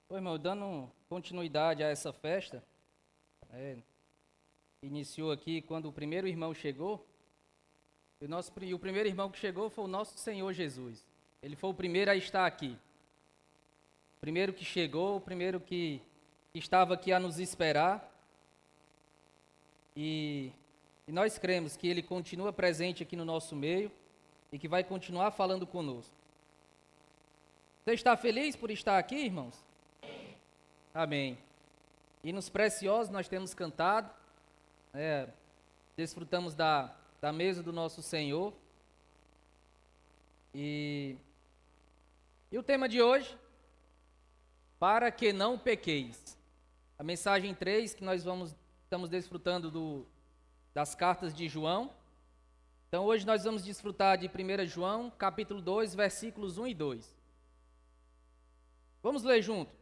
Oi, irmão, dando continuidade a essa festa, é, iniciou aqui quando o primeiro irmão chegou, e o primeiro irmão que chegou foi o nosso Senhor Jesus. Ele foi o primeiro a estar aqui. O primeiro que chegou, o primeiro que estava aqui a nos esperar. E nós cremos que ele continua presente aqui no nosso meio e que vai continuar falando conosco. Você está feliz por estar aqui, irmãos? Amém. Hinos preciosos nós temos cantado, desfrutamos da mesa do nosso Senhor. E o tema de hoje, para que não pequeis. A mensagem 3 que nós estamos desfrutando das cartas de João. Então hoje nós vamos desfrutar de 1 João, capítulo 2, versículos 1 e 2. Vamos ler junto.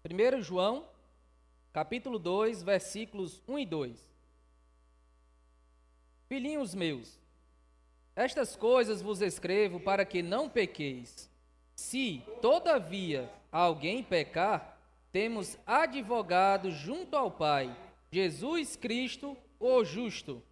1 João, capítulo 2, versículos 1 e 2. Filhinhos meus, estas coisas vos escrevo para que não pequeis. Se, todavia, alguém pecar, temos advogado junto ao Pai, Jesus Cristo, o justo.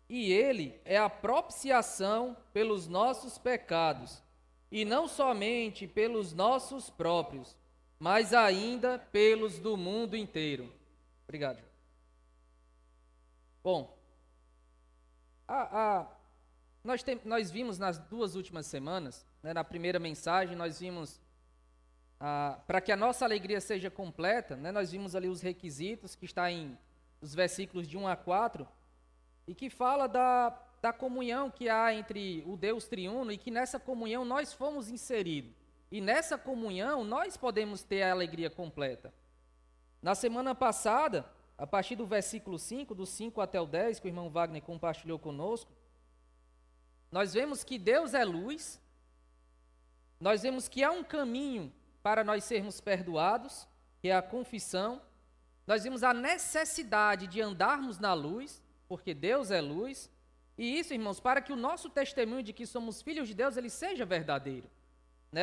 E ele é a propiciação pelos nossos pecados, e não somente pelos nossos próprios, mas ainda pelos do mundo inteiro. Obrigado. Bom, nós vimos nas duas últimas semanas, na primeira mensagem, nós vimos, para que a nossa alegria seja completa, nós vimos ali os requisitos, que está em os versículos de 1 a 4, e que fala da comunhão que há entre o Deus triuno, e que nessa comunhão nós fomos inseridos. E nessa comunhão nós podemos ter a alegria completa. Na semana passada, a partir do versículo 5, do 5 até o 10, que o irmão Wagner compartilhou conosco, nós vemos que Deus é luz, nós vemos que há um caminho para nós sermos perdoados, que é a confissão. Nós vimos a necessidade de andarmos na luz, porque Deus é luz. E isso, irmãos, para que o nosso testemunho de que somos filhos de Deus, ele seja verdadeiro.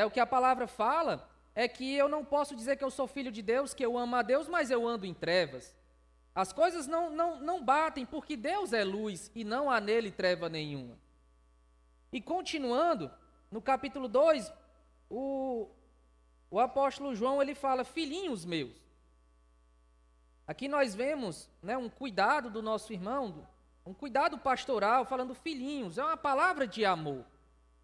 O que a palavra fala é que eu não posso dizer que eu sou filho de Deus, que eu amo a Deus, mas eu ando em trevas. As coisas não batem, porque Deus é luz e não há nele treva nenhuma. E continuando, no capítulo 2, o apóstolo João ele fala, filhinhos meus. Aqui nós vemos um cuidado do nosso irmão, um cuidado pastoral, falando filhinhos, é uma palavra de amor.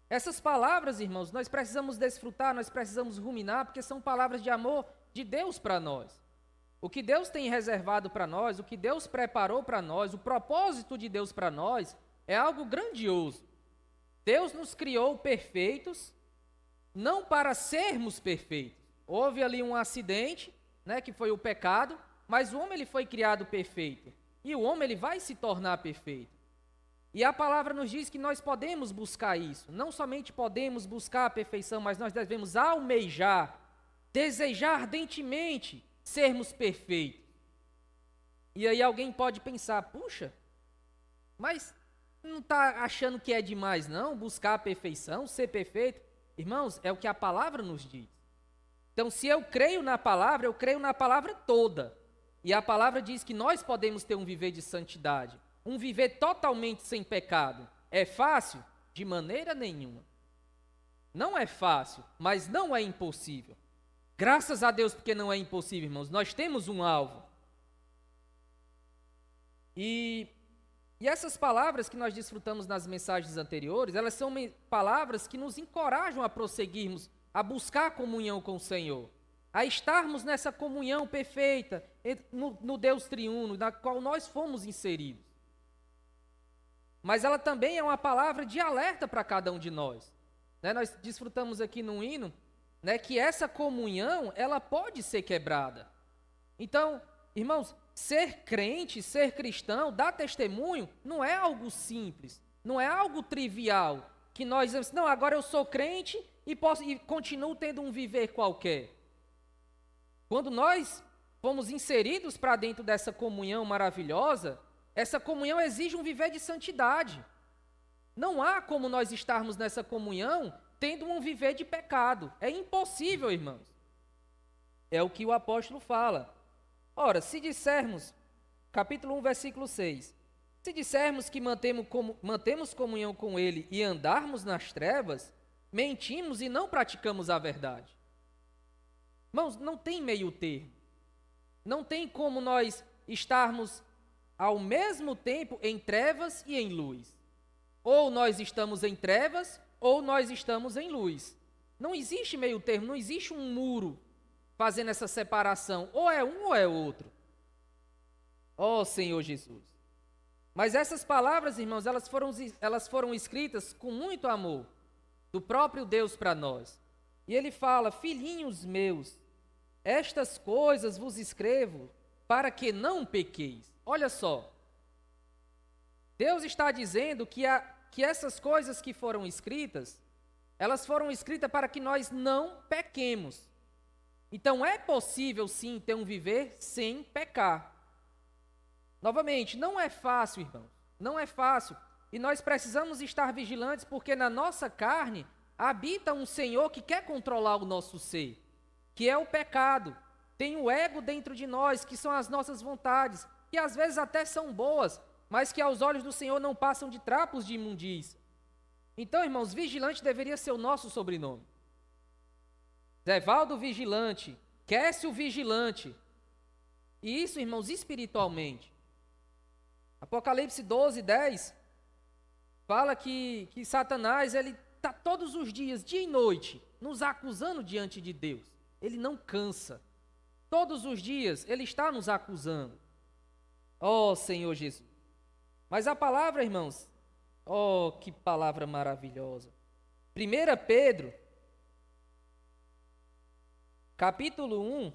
Essas palavras, irmãos, nós precisamos desfrutar, nós precisamos ruminar, porque são palavras de amor de Deus para nós. O que Deus tem reservado para nós, o que Deus preparou para nós, o propósito de Deus para nós, é algo grandioso. Deus nos criou perfeitos, não para sermos perfeitos. Houve ali um acidente, que foi o pecado, mas o homem ele foi criado perfeito. E o homem ele vai se tornar perfeito. E a palavra nos diz que nós podemos buscar isso. Não somente podemos buscar a perfeição, mas nós devemos almejar, desejar ardentemente sermos perfeitos. E aí alguém pode pensar, puxa, mas não está achando que é demais não, buscar a perfeição, ser perfeito? Irmãos, é o que a palavra nos diz. Então, se eu creio na palavra, eu creio na palavra toda. E a palavra diz que nós podemos ter um viver de santidade, um viver totalmente sem pecado. É fácil? De maneira nenhuma. Não é fácil, mas não é impossível. Graças a Deus, porque não é impossível, irmãos. Nós temos um alvo. E essas palavras que nós desfrutamos nas mensagens anteriores, elas são palavras que nos encorajam a prosseguirmos, a buscar comunhão com o Senhor, a estarmos nessa comunhão perfeita no Deus triuno, na qual nós fomos inseridos. Mas ela também é uma palavra de alerta para cada um de nós. Nós desfrutamos aqui no hino, que essa comunhão, ela pode ser quebrada. Então, irmãos, ser crente, ser cristão, dar testemunho, não é algo simples, não é algo trivial, que nós dizemos, não, agora eu sou crente e continuo tendo um viver qualquer. Quando nós fomos inseridos para dentro dessa comunhão maravilhosa, essa comunhão exige um viver de santidade. Não há como nós estarmos nessa comunhão tendo um viver de pecado. É impossível, irmãos. É o que o apóstolo fala. Ora, se dissermos, capítulo 1, versículo 6, se dissermos que mantemos comunhão com ele e andarmos nas trevas, mentimos e não praticamos a verdade. Irmãos, não tem meio termo. Não tem como nós estarmos ao mesmo tempo em trevas e em luz. Ou nós estamos em trevas, ou nós estamos em luz. Não existe meio termo, não existe um muro fazendo essa separação. Ou é um ou é outro. Ó Senhor Jesus. Mas essas palavras, irmãos, elas foram escritas com muito amor do próprio Deus para nós. E ele fala: filhinhos meus, estas coisas vos escrevo para que não pequeis. Olha só, Deus está dizendo que essas coisas que foram escritas, elas foram escritas para que nós não pequemos. Então é possível sim ter um viver sem pecar. Novamente, não é fácil, irmãos, não é fácil. E nós precisamos estar vigilantes porque na nossa carne habita um Senhor que quer controlar o nosso ser, que é o pecado. Tem o ego dentro de nós, que são as nossas vontades, que às vezes até são boas, mas que aos olhos do Senhor não passam de trapos de imundícia. Então, irmãos, vigilante deveria ser o nosso sobrenome. Zevaldo vigilante, Quécio vigilante. E isso, irmãos, espiritualmente. Apocalipse 12, 10, fala que Satanás, ele está todos os dias, dia e noite, nos acusando diante de Deus. Ele não cansa. Todos os dias ele está nos acusando. Ó Senhor Jesus. Mas a palavra, irmãos, que palavra maravilhosa. 1 Pedro, capítulo 1,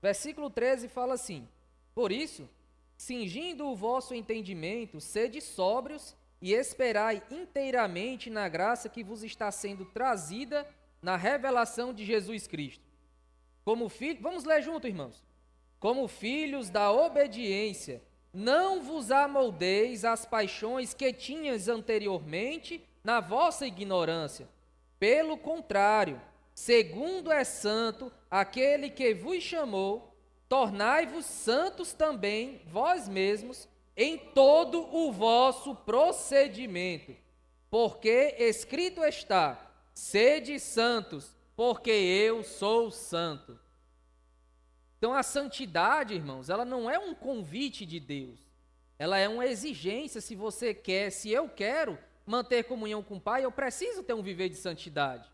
versículo 13 fala assim: por isso, cingindo o vosso entendimento, sede sóbrios e esperai inteiramente na graça que vos está sendo trazida na revelação de Jesus Cristo. Como filhos, vamos ler junto, irmãos. Como filhos da obediência, não vos amoldeis às paixões que tinhas anteriormente na vossa ignorância. Pelo contrário, segundo é santo aquele que vos chamou, tornai-vos santos também vós mesmos em todo o vosso procedimento, porque escrito está: sede santos, porque eu sou santo. Então a santidade, irmãos, ela não é um convite de Deus, ela é uma exigência. Se você quer, se eu quero manter comunhão com o Pai, eu preciso ter um viver de santidade.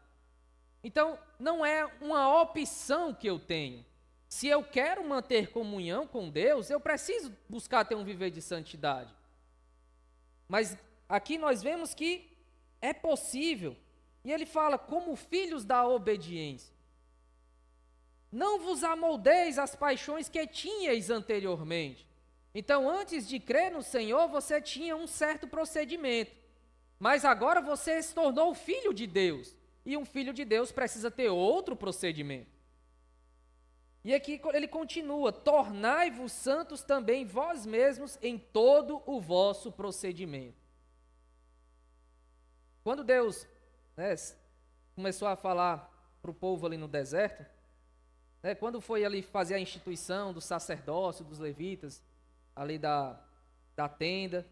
Então não é uma opção que eu tenho. Se eu quero manter comunhão com Deus, eu preciso buscar ter um viver de santidade. Mas aqui nós vemos que é possível. E ele fala: como filhos da obediência. Não vos amoldeis às paixões que tinhais anteriormente. Então, antes de crer no Senhor, você tinha um certo procedimento. Mas agora você se tornou filho de Deus. E um filho de Deus precisa ter outro procedimento. E aqui ele continua: tornai-vos santos também vós mesmos em todo o vosso procedimento. Quando Deus começou a falar para o povo ali no deserto, quando foi ali fazer a instituição do sacerdócio, dos levitas, ali da tenda,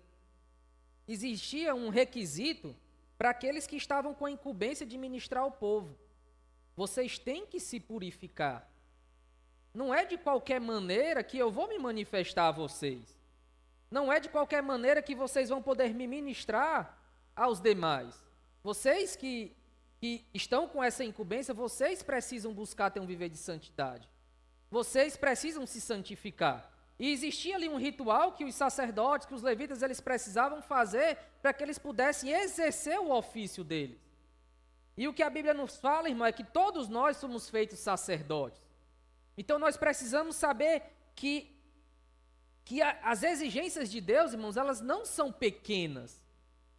existia um requisito para aqueles que estavam com a incumbência de ministrar ao povo. Vocês têm que se purificar. Não é de qualquer maneira que eu vou me manifestar a vocês. Não é de qualquer maneira que vocês vão poder me ministrar aos demais. Vocês que estão com essa incumbência, vocês precisam buscar ter um viver de santidade. Vocês precisam se santificar. E existia ali um ritual que os sacerdotes, que os levitas, eles precisavam fazer para que eles pudessem exercer o ofício deles. E o que a Bíblia nos fala, irmão, é que todos nós somos feitos sacerdotes. Então nós precisamos saber que as exigências de Deus, irmãos, elas não são pequenas,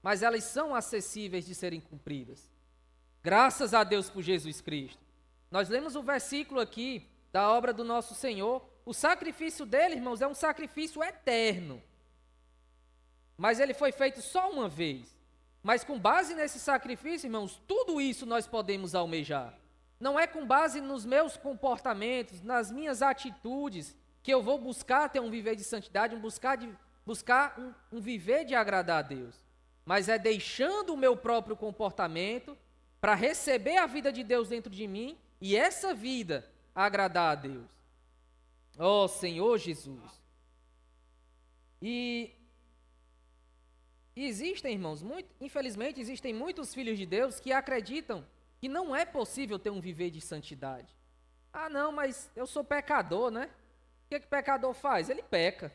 mas elas são acessíveis de serem cumpridas. Graças a Deus por Jesus Cristo. Nós lemos o versículo aqui da obra do nosso Senhor. O sacrifício dele, irmãos, é um sacrifício eterno. Mas ele foi feito só uma vez. Mas com base nesse sacrifício, irmãos, tudo isso nós podemos almejar. não é com base nos meus comportamentos, nas minhas atitudes, que eu vou buscar ter um viver de santidade, buscar um viver de agradar a Deus. Mas é deixando o meu próprio comportamento para receber a vida de Deus dentro de mim e essa vida agradar a Deus. Ó Senhor Jesus. E existem, irmãos, infelizmente existem muitos filhos de Deus que acreditam que não é possível ter um viver de santidade. Ah, não, mas eu sou pecador, né? O que pecador faz? Ele peca.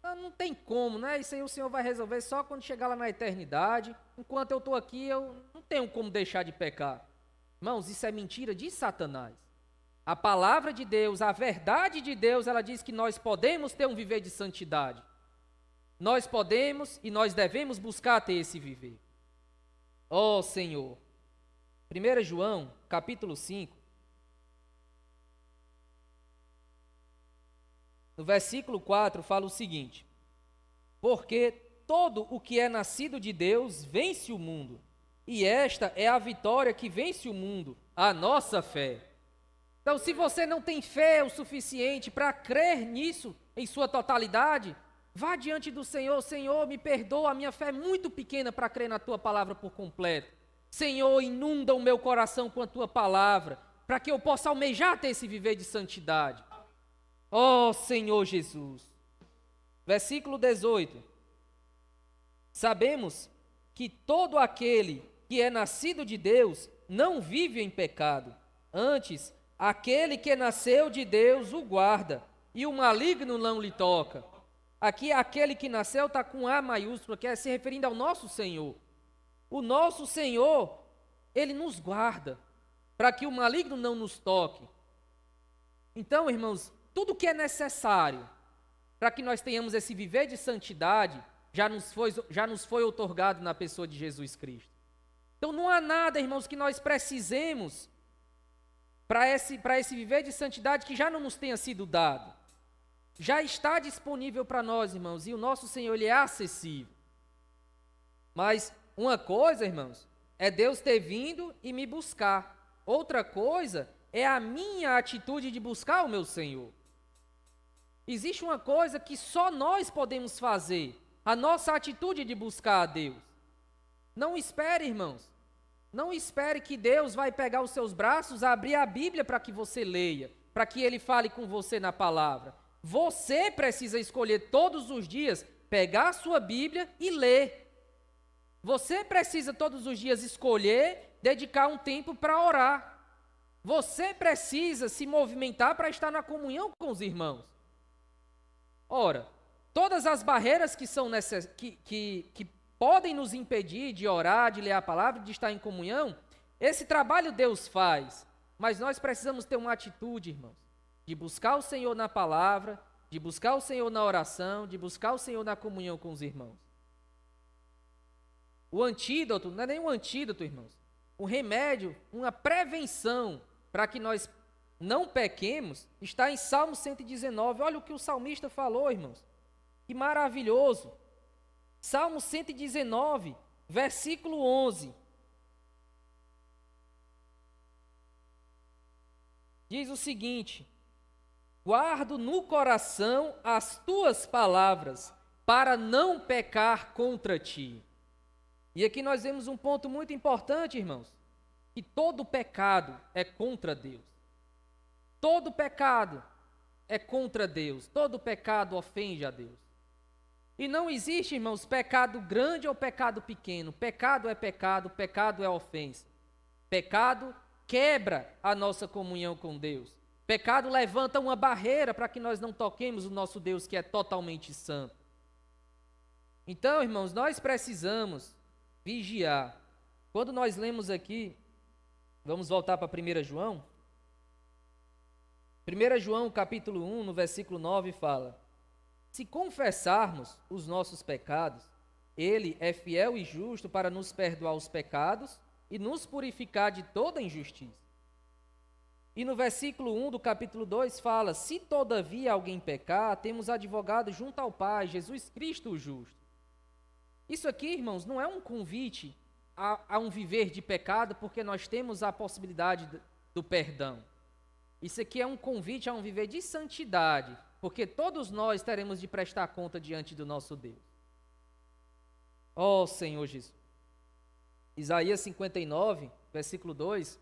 Não tem como, né? Isso aí o Senhor vai resolver só quando chegar lá na eternidade. Enquanto eu estou aqui, eu não tenho como deixar de pecar. Irmãos, isso é mentira de Satanás. A palavra de Deus, a verdade de Deus, ela diz que nós podemos ter um viver de santidade. Nós podemos e nós devemos buscar ter esse viver. Ó Senhor. 1 João, capítulo 5. No versículo 4 fala o seguinte: porque todo o que é nascido de Deus vence o mundo, e esta é a vitória que vence o mundo, a nossa fé. Então, se você não tem fé o suficiente para crer nisso em sua totalidade, vá diante do Senhor. Senhor, me perdoa, a minha fé é muito pequena para crer na tua palavra por completo. Senhor, inunda o meu coração com a tua palavra, para que eu possa almejar ter esse viver de santidade. Ó Senhor Jesus. Versículo 18. Sabemos que todo aquele que é nascido de Deus não vive em pecado. Antes, aquele que nasceu de Deus o guarda, e o maligno não lhe toca. Aqui, aquele que nasceu está com A maiúsculo, que é se referindo ao nosso Senhor. O nosso Senhor, Ele nos guarda, para que o maligno não nos toque. Então, irmãos, tudo que é necessário para que nós tenhamos esse viver de santidade, já nos foi outorgado na pessoa de Jesus Cristo. Então não há nada, irmãos, que nós precisemos para esse viver de santidade que já não nos tenha sido dado. Já está disponível para nós, irmãos, e o nosso Senhor, Ele é acessível. Mas uma coisa, irmãos, é Deus ter vindo e me buscar. Outra coisa é a minha atitude de buscar o meu Senhor. Existe uma coisa que só nós podemos fazer, a nossa atitude de buscar a Deus. Não espere, irmãos, não espere que Deus vai pegar os seus braços, abrir a Bíblia para que você leia, para que Ele fale com você na palavra. Você precisa escolher todos os dias, pegar a sua Bíblia e ler. Você precisa todos os dias escolher, dedicar um tempo para orar. Você precisa se movimentar para estar na comunhão com os irmãos. Ora, todas as barreiras que podem nos impedir de orar, de ler a palavra, de estar em comunhão, esse trabalho Deus faz, mas nós precisamos ter uma atitude, irmãos, de buscar o Senhor na palavra, de buscar o Senhor na oração, de buscar o Senhor na comunhão com os irmãos. O antídoto, não é nem um antídoto, irmãos, um remédio, uma prevenção para que nós não pequemos, está em Salmo 119. Olha o que o salmista falou, irmãos. Que maravilhoso. Salmo 119, versículo 11. Diz o seguinte: guardo no coração as tuas palavras, para não pecar contra ti. E aqui nós vemos um ponto muito importante, irmãos, que todo pecado é contra Deus. Todo pecado é contra Deus, todo pecado ofende a Deus. E não existe, irmãos, pecado grande ou pecado pequeno. Pecado é ofensa. Pecado quebra a nossa comunhão com Deus. Pecado levanta uma barreira para que nós não toquemos o nosso Deus, que é totalmente santo. Então, irmãos, nós precisamos vigiar. Quando nós lemos aqui, vamos voltar para 1 João. 1 João capítulo 1, no versículo 9, fala: se confessarmos os nossos pecados, Ele é fiel e justo para nos perdoar os pecados e nos purificar de toda injustiça. E no versículo 1 do capítulo 2 fala: se todavia alguém pecar, temos advogado junto ao Pai, Jesus Cristo o justo. Isso aqui, irmãos, não é um convite a um viver de pecado, porque nós temos a possibilidade do perdão. Isso aqui é um convite a um viver de santidade, porque todos nós teremos de prestar conta diante do nosso Deus. Ó Senhor Jesus. Isaías 59, versículo 2,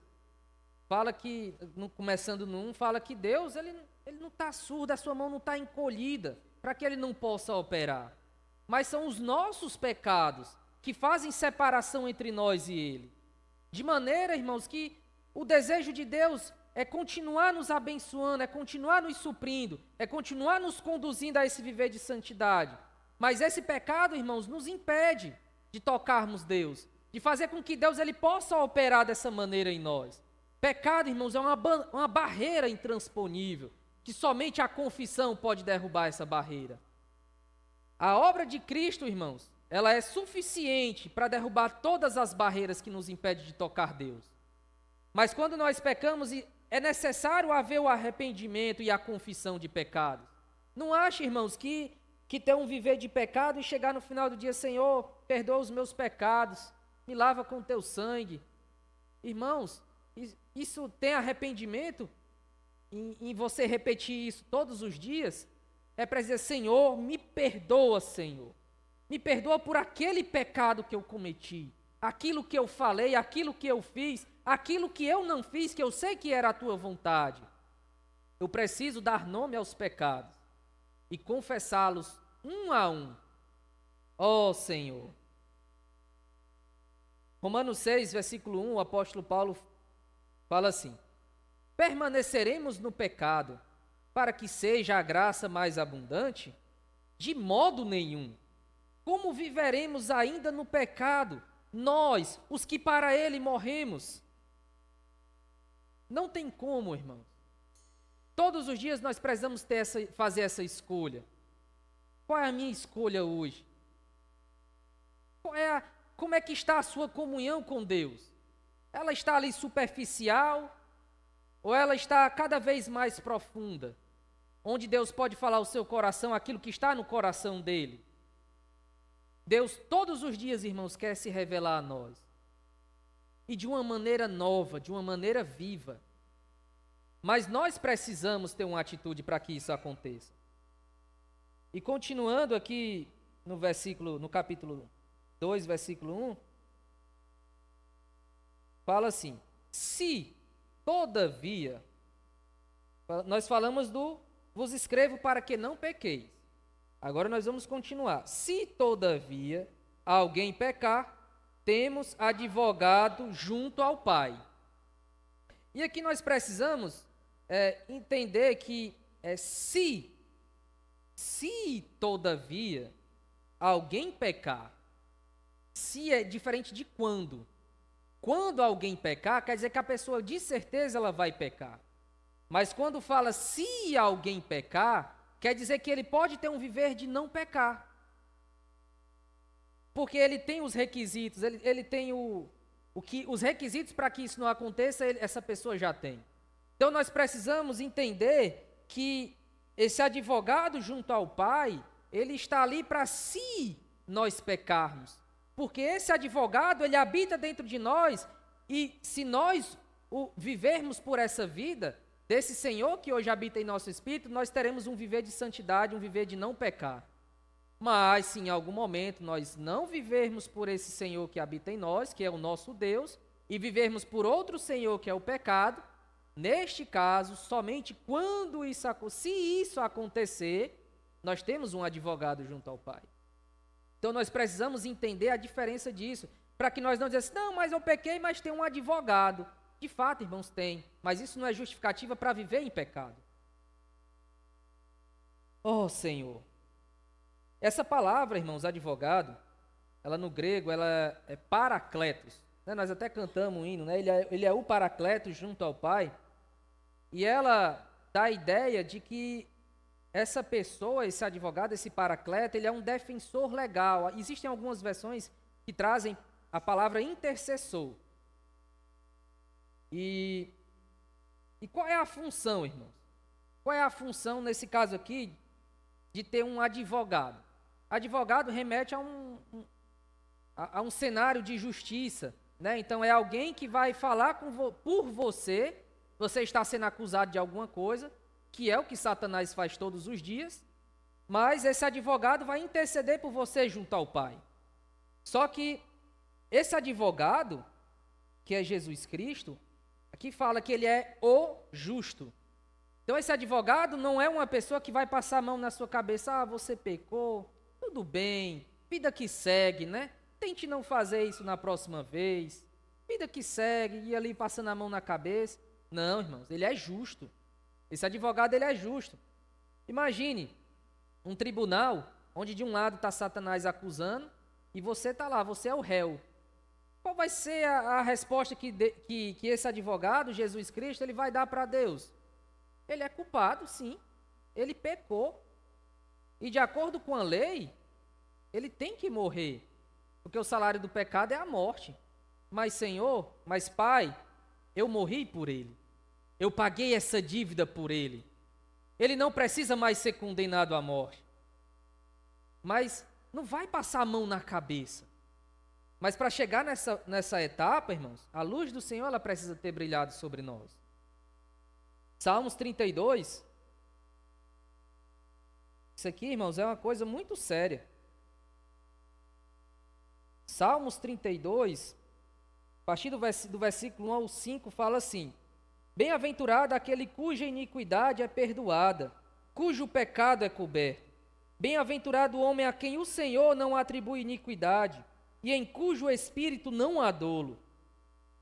fala que, começando no 1, fala que Deus, ele não está surdo, a sua mão não está encolhida, para que ele não possa operar. Mas são os nossos pecados que fazem separação entre nós e ele. De maneira, irmãos, que o desejo de Deus é continuar nos abençoando, é continuar nos suprindo, é continuar nos conduzindo a esse viver de santidade. Mas esse pecado, irmãos, nos impede de tocarmos Deus, de fazer com que Deus ele possa operar dessa maneira em nós. Pecado, irmãos, é uma barreira intransponível, que somente a confissão pode derrubar essa barreira. A obra de Cristo, irmãos, ela é suficiente para derrubar todas as barreiras que nos impedem de tocar Deus. Mas quando nós pecamos, é necessário haver o arrependimento e a confissão de pecados. Não ache, irmãos, que ter um viver de pecado e chegar no final do dia, Senhor, perdoa os meus pecados, me lava com teu sangue. Irmãos, isso tem arrependimento? Em você repetir isso todos os dias? É para dizer, Senhor, me perdoa, Senhor. Me perdoa por aquele pecado que eu cometi, aquilo que eu falei, aquilo que eu fiz, aquilo que eu não fiz, que eu sei que era a tua vontade. Eu preciso dar nome aos pecados e confessá-los um a um. Ó Senhor. Romanos 6, versículo 1, o apóstolo Paulo fala assim: permaneceremos no pecado para que seja a graça mais abundante? De modo nenhum. Como viveremos ainda no pecado, nós, os que para ele morremos? Não tem como, irmãos. Todos os dias nós precisamos fazer essa escolha. Qual é a minha escolha hoje? Como é que está a sua comunhão com Deus? Ela está ali superficial ou ela está cada vez mais profunda? Onde Deus pode falar ao seu coração aquilo que está no coração dele. Deus todos os dias, irmãos, quer se revelar a nós. E de uma maneira nova, de uma maneira viva. Mas nós precisamos ter uma atitude para que isso aconteça. E continuando aqui no capítulo 2, versículo 1, fala assim: se, todavia, nós falamos vos escrevo para que não pequeis. Agora nós vamos continuar. Se, todavia, alguém pecar, temos advogado junto ao Pai. E aqui nós precisamos entender que se todavia alguém pecar, se é diferente de quando. Quando alguém pecar, quer dizer que a pessoa de certeza ela vai pecar. Mas quando fala se alguém pecar, quer dizer que ele pode ter um viver de não pecar. Porque ele tem os requisitos, ele tem os requisitos para que isso não aconteça, essa pessoa já tem. Então nós precisamos entender que esse advogado junto ao Pai, ele está ali para se nós pecarmos. Porque esse advogado, ele habita dentro de nós e se nós vivermos por essa vida, desse Senhor que hoje habita em nosso espírito, nós teremos um viver de santidade, um viver de não pecar. Mas se em algum momento nós não vivermos por esse Senhor que habita em nós, que é o nosso Deus, e vivermos por outro Senhor que é o pecado, neste caso, somente quando se isso acontecer, nós temos um advogado junto ao Pai. Então nós precisamos entender a diferença disso, para que nós não dizemos assim, não, mas eu pequei, mas tem um advogado. De fato, irmãos, tem, mas isso não é justificativa para viver em pecado. Oh, Senhor. Essa palavra, irmãos, advogado, ela no grego, ela é paracletos. Né? Nós até cantamos um hino, né? Ele é o paracletos junto ao Pai. E ela dá a ideia de que essa pessoa, esse advogado, esse paracleto, ele é um defensor legal. Existem algumas versões que trazem a palavra intercessor. E qual é a função, irmãos? Qual é a função, nesse caso aqui, de ter um advogado? Advogado remete a um cenário de justiça, né? Então é alguém que vai falar por você você está sendo acusado de alguma coisa, que é o que Satanás faz todos os dias, mas esse advogado vai interceder por você junto ao Pai. Só que esse advogado, que é Jesus Cristo, aqui fala que ele é o justo. Então esse advogado não é uma pessoa que vai passar a mão na sua cabeça, você pecou, tudo bem, vida que segue, né? Tente não fazer isso na próxima vez, vida que segue, e ali passando a mão na cabeça. Não, irmãos, ele é justo. Esse advogado, ele é justo. Imagine um tribunal onde de um lado está Satanás acusando e você está lá, você é o réu. Qual vai ser a resposta que esse advogado, Jesus Cristo, ele vai dar para Deus? Ele é culpado, sim. Ele pecou. E de acordo com a lei, ele tem que morrer. Porque o salário do pecado é a morte. Mas Senhor, mas Pai, eu morri por ele. Eu paguei essa dívida por ele. Ele não precisa mais ser condenado à morte. Mas não vai passar a mão na cabeça. Mas para chegar nessa etapa, irmãos, a luz do Senhor ela precisa ter brilhado sobre nós. Salmos 32. Isso aqui, irmãos, é uma coisa muito séria. Salmos 32, a partir do versículo 1 ao 5, fala assim: Bem-aventurado aquele cuja iniquidade é perdoada, cujo pecado é coberto. Bem-aventurado o homem a quem o Senhor não atribui iniquidade, e em cujo espírito não há dolo.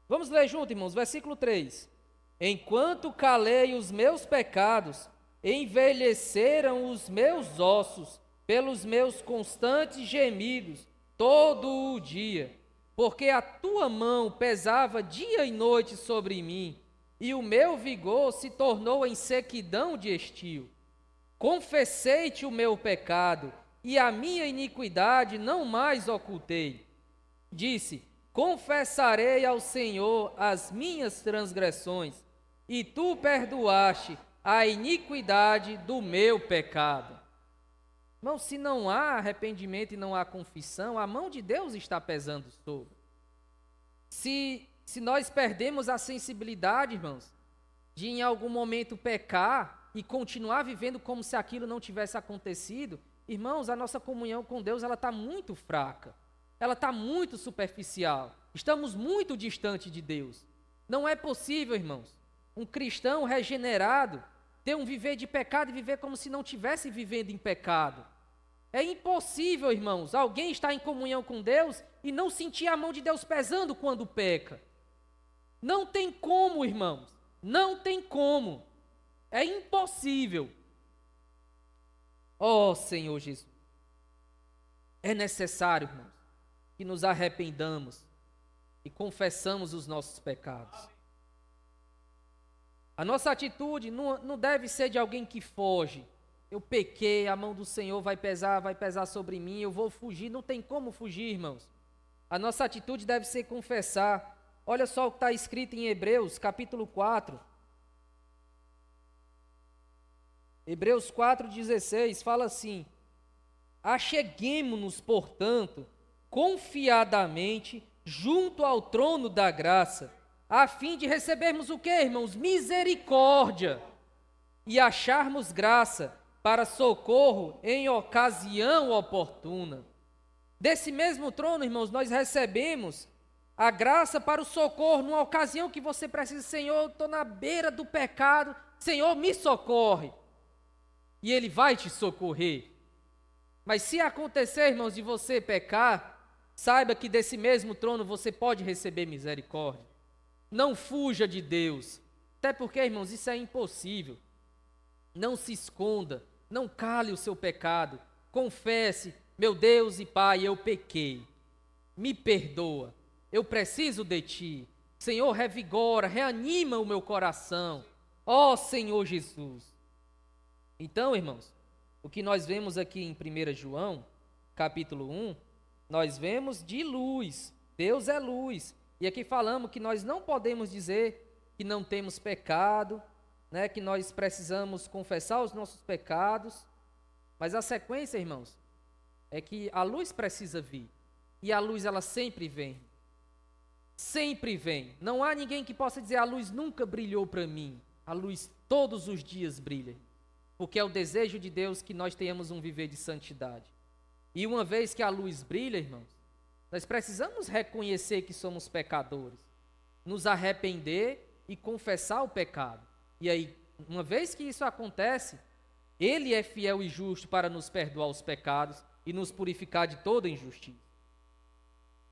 Vamos ler junto, irmãos, versículo 3. Enquanto calei os meus pecados, envelheceram os meus ossos pelos meus constantes gemidos todo o dia, porque a tua mão pesava dia e noite sobre mim, e o meu vigor se tornou em sequidão de estio. Confessei-te o meu pecado, e a minha iniquidade não mais ocultei. Disse: confessarei ao Senhor as minhas transgressões, e tu perdoaste a iniquidade do meu pecado. Irmão, se não há arrependimento e não há confissão, a mão de Deus está pesando sobre. Se nós perdemos a sensibilidade, irmãos, de em algum momento pecar e continuar vivendo como se aquilo não tivesse acontecido, irmãos, a nossa comunhão com Deus ela está muito fraca, ela está muito superficial, estamos muito distante de Deus. Não é possível, irmãos, um cristão regenerado ter um viver de pecado e viver como se não estivesse vivendo em pecado. É impossível, irmãos, alguém estar em comunhão com Deus e não sentir a mão de Deus pesando quando peca. Não tem como, irmãos, não tem como. É impossível. Ó Senhor Jesus, é necessário, irmãos, que nos arrependamos e confessamos os nossos pecados. A nossa atitude não deve ser de alguém que foge. Eu pequei, a mão do Senhor vai pesar sobre mim, eu vou fugir. Não tem como fugir, irmãos. A nossa atitude deve ser confessar. Olha só o que está escrito em Hebreus, capítulo 4. Hebreus 4,16 fala assim: acheguemo-nos, portanto, confiadamente junto ao trono da graça, a fim de recebermos o que, irmãos? Misericórdia, e acharmos graça para socorro em ocasião oportuna. Desse mesmo trono, irmãos, nós recebemos a graça para o socorro numa ocasião que você precisa. Senhor, eu estou na beira do pecado, Senhor, me socorre. E Ele vai te socorrer. Mas se acontecer, irmãos, de você pecar, saiba que desse mesmo trono você pode receber misericórdia. Não fuja de Deus. Até porque, irmãos, isso é impossível. Não se esconda, não cale o seu pecado. Confesse: meu Deus e Pai, eu pequei. Me perdoa. Eu preciso de Ti. Senhor, revigora, reanima o meu coração. Ó Senhor Jesus. Então, irmãos, o que nós vemos aqui em 1 João, capítulo 1, nós vemos de luz. Deus é luz. E aqui falamos que nós não podemos dizer que não temos pecado, né, que nós precisamos confessar os nossos pecados. Mas a sequência, irmãos, é que a luz precisa vir. E a luz, ela sempre vem. sempre vem. Não há ninguém que possa dizer: a luz nunca brilhou para mim. A luz todos os dias brilha. Porque é o desejo de Deus que nós tenhamos um viver de santidade. E uma vez que a luz brilha, irmãos, nós precisamos reconhecer que somos pecadores, nos arrepender e confessar o pecado. E aí, uma vez que isso acontece, Ele é fiel e justo para nos perdoar os pecados e nos purificar de toda injustiça.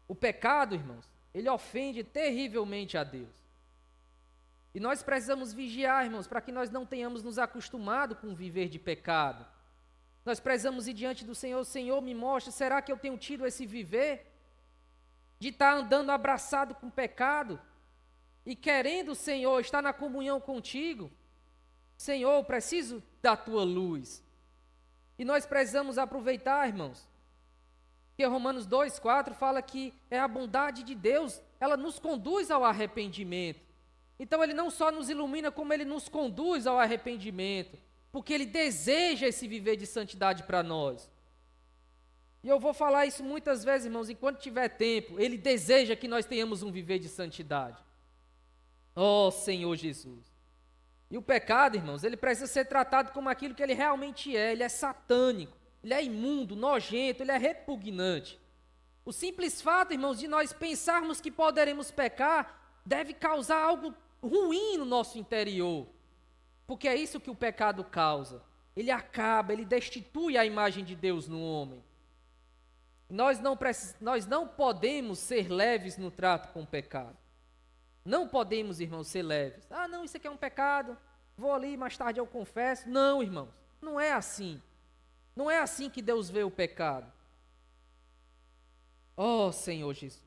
O pecado, irmãos, ele ofende terrivelmente a Deus. E nós precisamos vigiar, irmãos, para que nós não tenhamos nos acostumado com o viver de pecado. Nós precisamos ir diante do Senhor: Senhor, me mostra, será que eu tenho tido esse viver de estar andando abraçado com o pecado e querendo, Senhor, estar na comunhão contigo? Senhor, eu preciso da tua luz. E nós precisamos aproveitar, irmãos, que Romanos 2,4 fala que é a bondade de Deus, ela nos conduz ao arrependimento. Então Ele não só nos ilumina, como Ele nos conduz ao arrependimento, porque Ele deseja esse viver de santidade para nós. E eu vou falar isso muitas vezes, irmãos, enquanto tiver tempo. Ele deseja que nós tenhamos um viver de santidade. Oh, Senhor Jesus. E o pecado, irmãos, ele precisa ser tratado como aquilo que ele realmente é. Ele é satânico, ele é imundo, nojento, ele é repugnante. O simples fato, irmãos, de nós pensarmos que poderemos pecar, deve causar algo ruim no nosso interior. Porque é isso que o pecado causa. Ele acaba, ele destitui a imagem de Deus no homem. Nós não podemos ser leves no trato com o pecado. Não podemos, irmãos, ser leves. Ah, não, isso aqui é um pecado, vou ali, mais tarde eu confesso. Não, irmãos, não é assim. Não é assim que Deus vê o pecado. Oh, Senhor Jesus.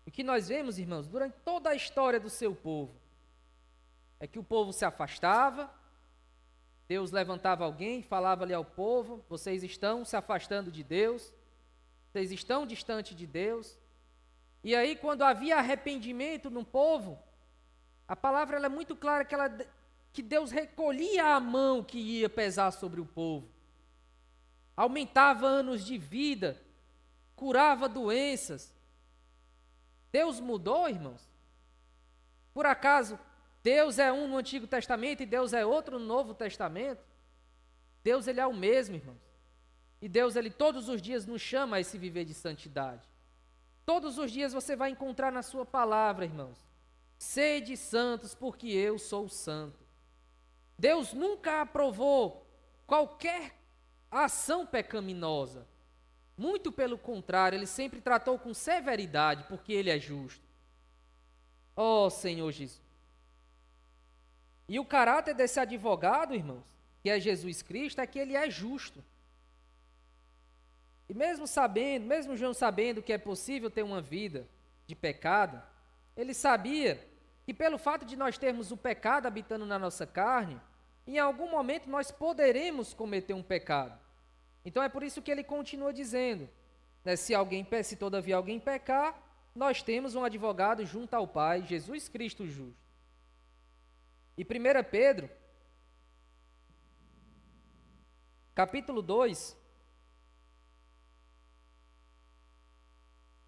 O que nós vemos, irmãos, durante toda a história do seu povo, é que o povo se afastava, Deus levantava alguém, falava ali ao povo: vocês estão se afastando de Deus, vocês estão distante de Deus. E aí, quando havia arrependimento no povo, a palavra ela é muito clara que Deus recolhia a mão que ia pesar sobre o povo, aumentava anos de vida, curava doenças. Deus mudou, irmãos? Por acaso Deus é um no Antigo Testamento e Deus é outro no Novo Testamento? Deus, ele é o mesmo, irmãos. E Deus, ele todos os dias nos chama a esse viver de santidade. Todos os dias você vai encontrar na sua palavra, irmãos: sede santos, porque eu sou santo. Deus nunca aprovou qualquer ação pecaminosa. Muito pelo contrário, ele sempre tratou com severidade, porque ele é justo. Oh, Senhor Jesus. E o caráter desse advogado, irmãos, que é Jesus Cristo, é que ele é justo. E mesmo João sabendo que é possível ter uma vida de pecado, ele sabia que pelo fato de nós termos o pecado habitando na nossa carne, em algum momento nós poderemos cometer um pecado. Então é por isso que ele continua dizendo, né, se todavia alguém pecar, nós temos um advogado junto ao Pai, Jesus Cristo justo. E 1 Pedro, capítulo 2,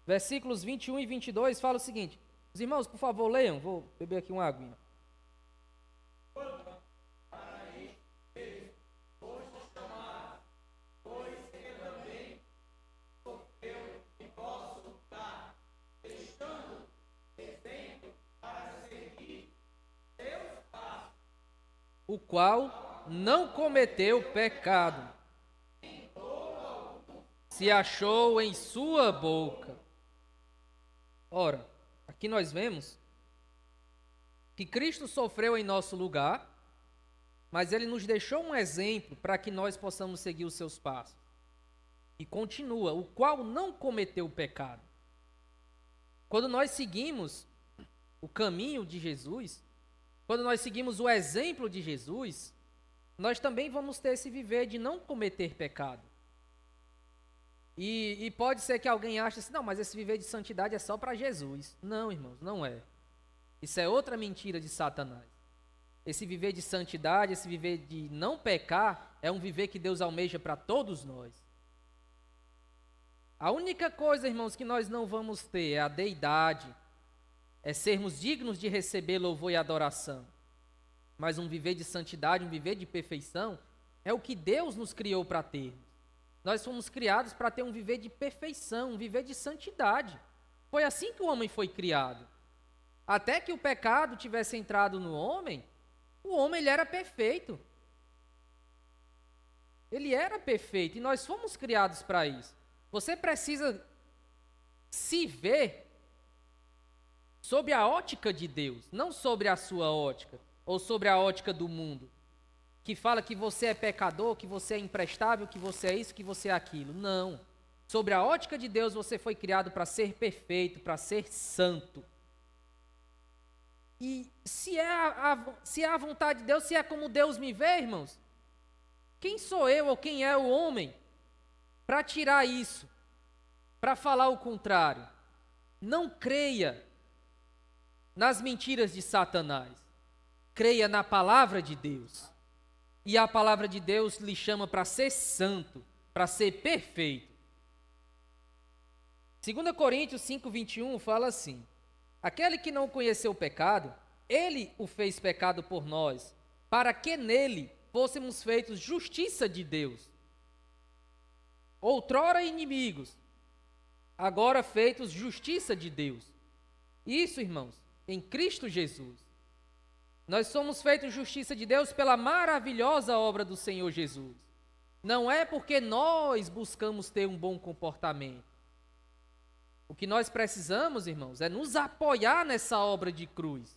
versículos 21 e 22, fala o seguinte. Os irmãos, por favor, leiam. Vou beber aqui uma aguinha. O qual não cometeu pecado, se achou em sua boca. Ora, aqui nós vemos que Cristo sofreu em nosso lugar, mas Ele nos deixou um exemplo para que nós possamos seguir os seus passos. E continua: o qual não cometeu pecado. Quando nós seguimos o caminho de Jesus, quando nós seguimos o exemplo de Jesus, nós também vamos ter esse viver de não cometer pecado. E pode ser que alguém ache assim: não, mas esse viver de santidade é só para Jesus. Não, irmãos, não é. Isso é outra mentira de Satanás. Esse viver de santidade, esse viver de não pecar, é um viver que Deus almeja para todos nós. A única coisa, irmãos, que nós não vamos ter é a deidade, é sermos dignos de receber louvor e adoração. Mas um viver de santidade, um viver de perfeição, é o que Deus nos criou para ter. Nós fomos criados para ter um viver de perfeição, um viver de santidade. Foi assim que o homem foi criado. Até que o pecado tivesse entrado no homem, o homem ele era perfeito. Ele era perfeito e nós fomos criados para isso. Você precisa se ver sob a ótica de Deus, não sobre a sua ótica ou sobre a ótica do mundo, que fala que você é pecador, que você é imprestável, que você é isso, que você é aquilo. Não. Sobre a ótica de Deus, você foi criado para ser perfeito, para ser santo. E se é a vontade de Deus, se é como Deus me vê, irmãos, quem sou eu ou quem é o homem para tirar isso, para falar o contrário? Não creia nas mentiras de Satanás. Creia na palavra de Deus. E a palavra de Deus lhe chama para ser santo, para ser perfeito. 2 Coríntios 5:21 fala assim: aquele que não conheceu o pecado, ele o fez pecado por nós, para que nele fôssemos feitos justiça de Deus. Outrora inimigos, agora feitos justiça de Deus. Isso, irmãos, em Cristo Jesus. Nós somos feitos justiça de Deus pela maravilhosa obra do Senhor Jesus. Não é porque nós buscamos ter um bom comportamento. O que nós precisamos, irmãos, é nos apoiar nessa obra de cruz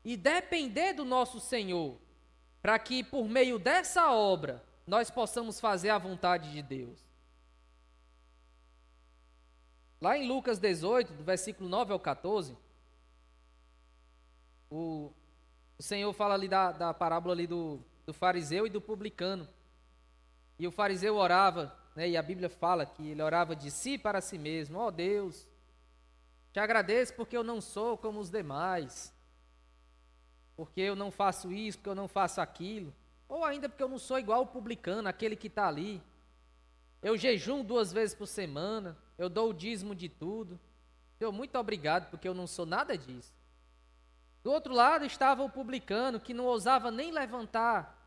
e depender do nosso Senhor, para que por meio dessa obra nós possamos fazer a vontade de Deus. Lá em Lucas 18, do versículo 9 ao 14, o Senhor fala ali da parábola ali do fariseu e do publicano. E o fariseu orava, né, e a Bíblia fala que ele orava de si para si mesmo: ó Deus, te agradeço porque eu não sou como os demais, porque eu não faço isso, porque eu não faço aquilo, ou ainda porque eu não sou igual o publicano, aquele que está ali. Eu jejum 2 vezes por semana, eu dou o dízimo de tudo. Senhor, muito obrigado porque eu não sou nada disso. Do outro lado estava o publicano, que não ousava nem levantar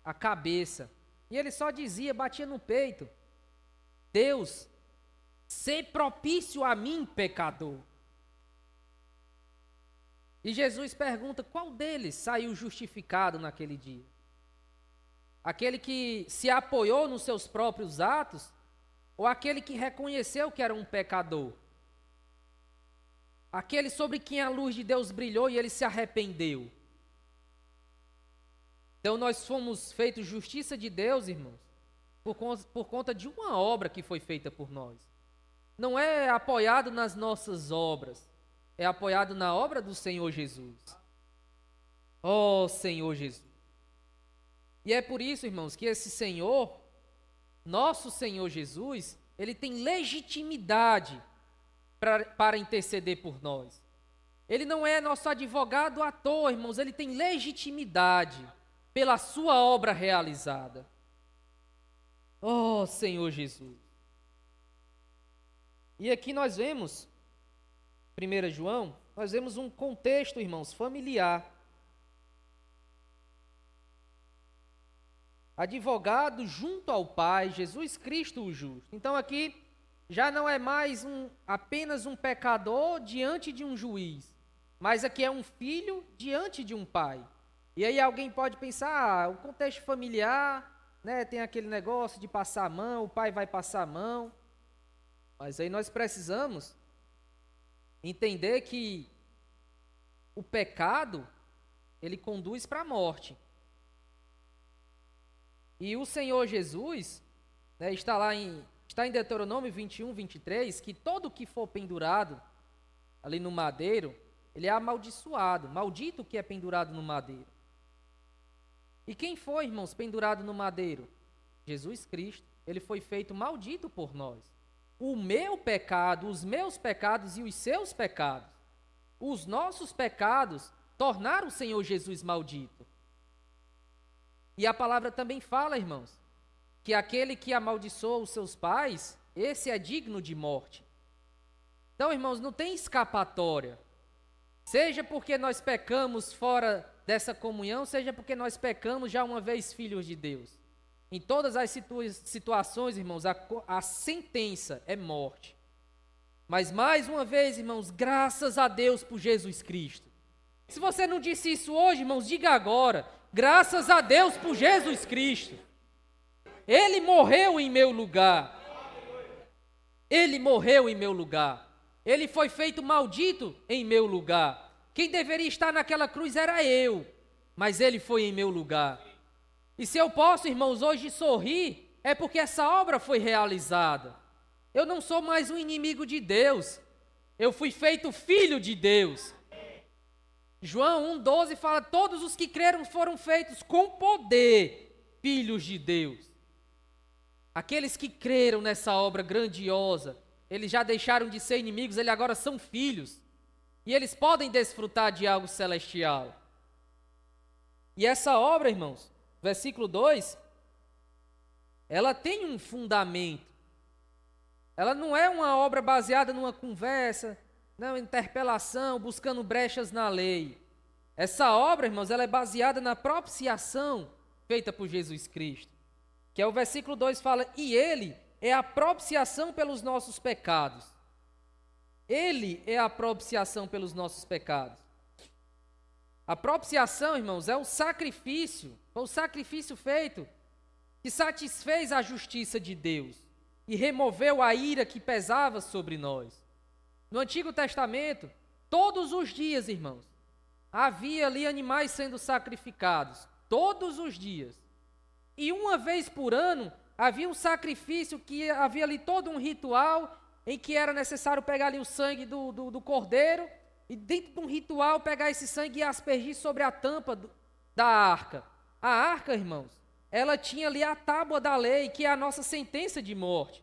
a cabeça. E ele só dizia, batia no peito: Deus, sê propício a mim, pecador. E Jesus pergunta: qual deles saiu justificado naquele dia? Aquele que se apoiou nos seus próprios atos, ou aquele que reconheceu que era um pecador? Aquele sobre quem a luz de Deus brilhou e ele se arrependeu. Então nós fomos feitos justiça de Deus, irmãos, por conta de uma obra que foi feita por nós. Não é apoiado nas nossas obras, é apoiado na obra do Senhor Jesus. Oh, Senhor Jesus. E é por isso, irmãos, que esse Senhor, nosso Senhor Jesus, ele tem legitimidade para interceder por nós. Ele não é nosso advogado à toa, irmãos, ele tem legitimidade pela sua obra realizada. Oh, Senhor Jesus. E aqui nós vemos, 1 João, nós vemos um contexto, irmãos, familiar. Advogado junto ao Pai, Jesus Cristo o justo. Então aqui já não é mais apenas um pecador diante de um juiz, mas aqui é um filho diante de um pai. E aí alguém pode pensar, o contexto familiar, né, tem aquele negócio de passar a mão, o pai vai passar a mão. Mas aí nós precisamos entender que o pecado, ele conduz para a morte. E o Senhor Jesus, né, está em Deuteronômio 21, 23, que todo que for pendurado ali no madeiro, ele é amaldiçoado, maldito o que é pendurado no madeiro. E quem foi, irmãos, pendurado no madeiro? Jesus Cristo. Ele foi feito maldito por nós. O meu pecado, os meus pecados e os seus pecados, os nossos pecados tornaram o Senhor Jesus maldito. E a palavra também fala, irmãos, que aquele que amaldiçoa os seus pais esse é digno de morte. Então, irmãos, não tem escapatória. Seja porque nós pecamos fora dessa comunhão, seja porque nós pecamos já uma vez filhos de Deus. Em todas as situações, irmãos, a sentença é morte. Mas mais uma vez, irmãos, graças a Deus por Jesus Cristo. Se você não disse isso hoje, irmãos, diga agora. Graças a Deus por Jesus Cristo. Ele morreu em meu lugar. Ele morreu em meu lugar. Ele foi feito maldito em meu lugar. Quem deveria estar naquela cruz era eu, mas ele foi em meu lugar. E se eu posso, irmãos, hoje sorrir, é porque essa obra foi realizada. Eu não sou mais um inimigo de Deus. Eu fui feito filho de Deus. João 1,12 fala: todos os que creram foram feitos com poder, filhos de Deus. Aqueles que creram nessa obra grandiosa, eles já deixaram de ser inimigos, eles agora são filhos. E eles podem desfrutar de algo celestial. E essa obra, irmãos, versículo 2, ela tem um fundamento. Ela não é uma obra baseada numa conversa, numa interpelação, buscando brechas na lei. Essa obra, irmãos, ela é baseada na propiciação feita por Jesus Cristo. Que é o versículo 2 fala: e ele é a propiciação pelos nossos pecados. Ele é a propiciação pelos nossos pecados. A propiciação, irmãos, é o sacrifício, foi o sacrifício feito que satisfez a justiça de Deus e removeu a ira que pesava sobre nós. No Antigo Testamento, todos os dias, irmãos, havia ali animais sendo sacrificados, todos os dias. E uma vez por ano, havia um sacrifício que havia ali todo um ritual em que era necessário pegar ali o sangue do cordeiro e dentro de um ritual pegar esse sangue e aspergir sobre a tampa da arca. A arca, irmãos, ela tinha ali a tábua da lei, que é a nossa sentença de morte.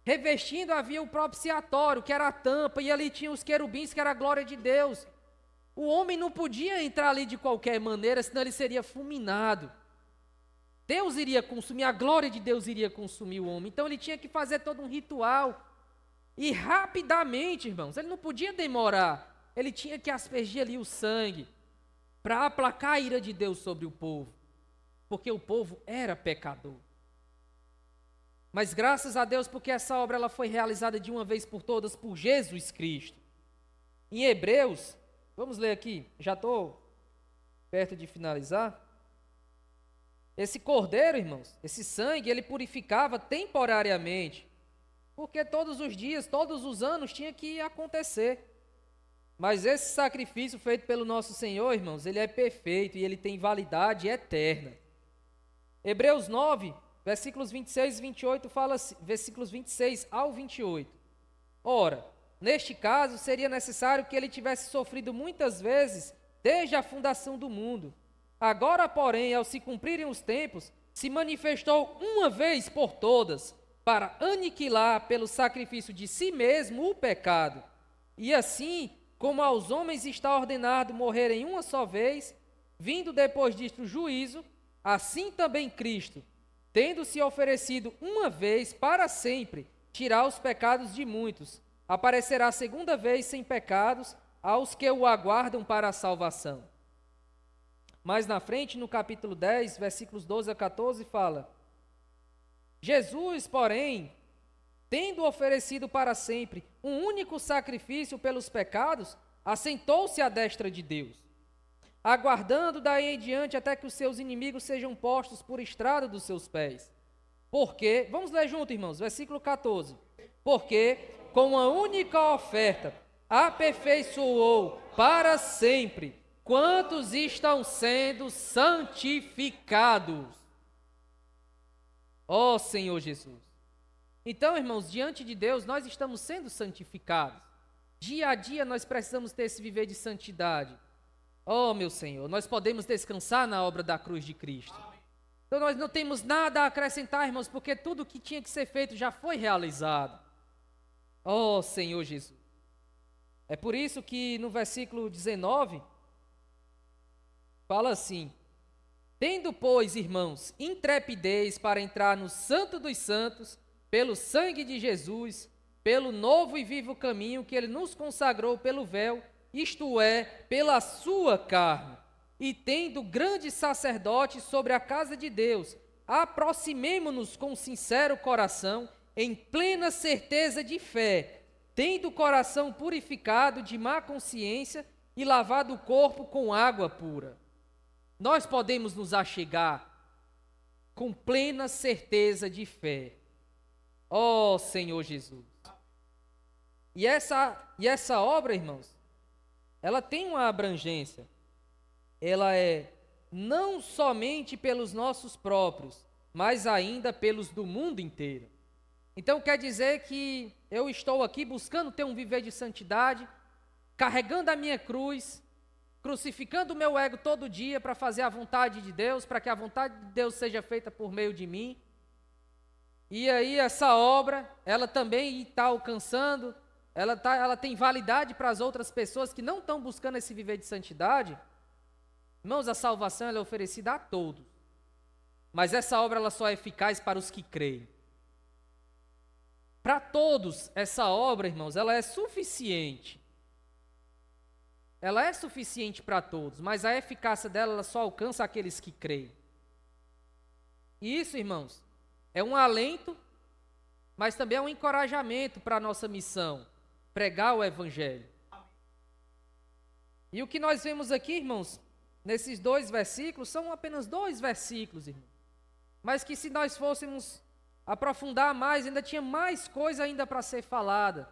Revestindo havia o propiciatório, que era a tampa, e ali tinha os querubins, que era a glória de Deus. O homem não podia entrar ali de qualquer maneira, senão ele seria fulminado. Deus iria consumir, a glória de Deus iria consumir o homem. Então ele tinha que fazer todo um ritual. E rapidamente, irmãos, ele não podia demorar. Ele tinha que aspergir ali o sangue para aplacar a ira de Deus sobre o povo. Porque o povo era pecador. Mas graças a Deus, porque essa obra ela foi realizada de uma vez por todas por Jesus Cristo. Em Hebreus, vamos ler aqui, já estou perto de finalizar. Esse cordeiro, irmãos, esse sangue, ele purificava temporariamente, porque todos os dias, todos os anos tinha que acontecer. Mas esse sacrifício feito pelo nosso Senhor, irmãos, ele é perfeito e ele tem validade eterna. Hebreus 9, versículos 26 e 28 fala assim, versículos 26 ao 28. Ora, neste caso seria necessário que ele tivesse sofrido muitas vezes desde a fundação do mundo. Agora, porém, ao se cumprirem os tempos, se manifestou uma vez por todas, para aniquilar pelo sacrifício de si mesmo o pecado. E assim, como aos homens está ordenado morrerem uma só vez, vindo depois disto o juízo, assim também Cristo, tendo se oferecido uma vez para sempre, tirar os pecados de muitos, aparecerá segunda vez sem pecados aos que o aguardam para a salvação. Mais na frente, no capítulo 10, versículos 12 a 14, fala: Jesus, porém, tendo oferecido para sempre um único sacrifício pelos pecados, assentou-se à destra de Deus, aguardando daí em diante até que os seus inimigos sejam postos por estrado dos seus pés. Porque, vamos ler junto, irmãos, versículo 14. Porque com uma única oferta aperfeiçoou para sempre quantos estão sendo santificados. Ó Senhor Jesus. Então, irmãos, diante de Deus, nós estamos sendo santificados. Dia a dia nós precisamos ter esse viver de santidade. Ó meu Senhor, nós podemos descansar na obra da cruz de Cristo. Então nós não temos nada a acrescentar, irmãos, porque tudo que tinha que ser feito já foi realizado. Ó Senhor Jesus. É por isso que no versículo 19, fala assim: tendo, pois, irmãos, intrepidez para entrar no Santo dos Santos, pelo sangue de Jesus, pelo novo e vivo caminho que ele nos consagrou pelo véu, isto é, pela sua carne, e tendo grande sacerdote sobre a casa de Deus, aproximemo-nos com sincero coração, em plena certeza de fé, tendo o coração purificado de má consciência e lavado o corpo com água pura. Nós podemos nos achegar com plena certeza de fé. Ó Senhor Jesus. E essa obra, irmãos, ela tem uma abrangência. Ela é não somente pelos nossos próprios, mas ainda pelos do mundo inteiro. Então quer dizer que eu estou aqui buscando ter um viver de santidade, carregando a minha cruz, crucificando o meu ego todo dia para fazer a vontade de Deus, para que a vontade de Deus seja feita por meio de mim. E aí essa obra, ela também está alcançando, ela tem validade para as outras pessoas que não estão buscando esse viver de santidade. Irmãos, a salvação ela é oferecida a todos, mas essa obra ela só é eficaz para os que creem. Para todos, essa obra, irmãos, ela é suficiente. Ela é suficiente para todos, mas a eficácia dela ela só alcança aqueles que creem. E isso, irmãos, é um alento, mas também é um encorajamento para a nossa missão, pregar o Evangelho. E o que nós vemos aqui, irmãos, nesses 2 versículos, são apenas 2 versículos, irmãos, mas que se nós fôssemos aprofundar mais, ainda tinha mais coisa ainda para ser falada.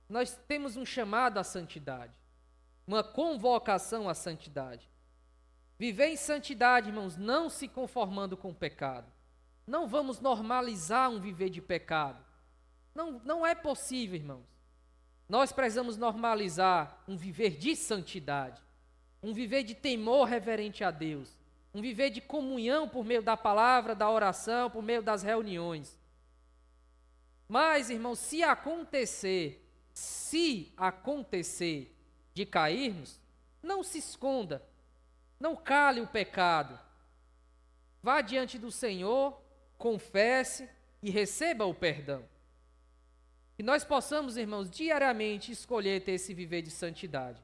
Nós temos um chamado à santidade, uma convocação à santidade. Viver em santidade, irmãos, não se conformando com o pecado. Não vamos normalizar um viver de pecado. Não é possível, irmãos. Nós precisamos normalizar um viver de santidade, um viver de temor reverente a Deus, um viver de comunhão por meio da palavra, da oração, por meio das reuniões. Mas, irmãos, se acontecer de cairmos, não se esconda, não cale o pecado. Vá diante do Senhor, confesse e receba o perdão. Que nós possamos, irmãos, diariamente escolher ter esse viver de santidade.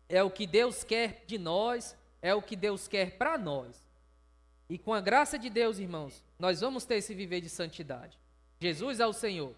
É o que Deus quer de nós, é o que Deus quer para nós. E com a graça de Deus, irmãos, nós vamos ter esse viver de santidade. Jesus é o Senhor.